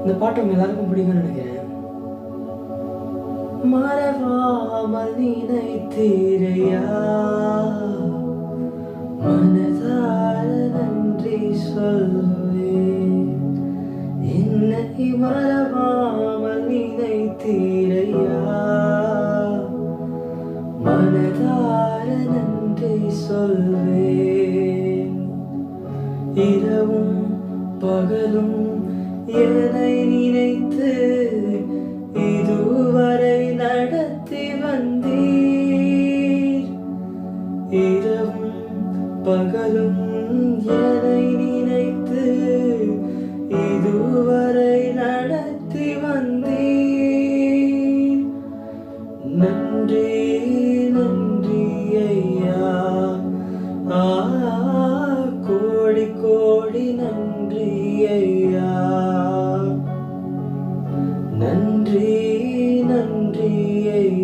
இந்த பாட்டு உங்க எல்லாருக்கும் பிடிக்கும்னு நினைக்கிறேன். மறவாமல் நினைத்தீரையா, மனதார நன்றி சொல்வேன். என்னை மறவாமல் நினைத்தீரையா, மனதார நன்றி சொல்வேன். இரவும் பகலும் என்னை நினைத்து இதுவரை நடத்தி வந்தீர். இரவும் பகலும் என்னை நினைத்து இதுவரை நடத்தி வந்தீர். நன்றி நன்றி ஐயா, கோடி கோடி நன்றி ஐயா. நன்றி நன்றி ஐயா.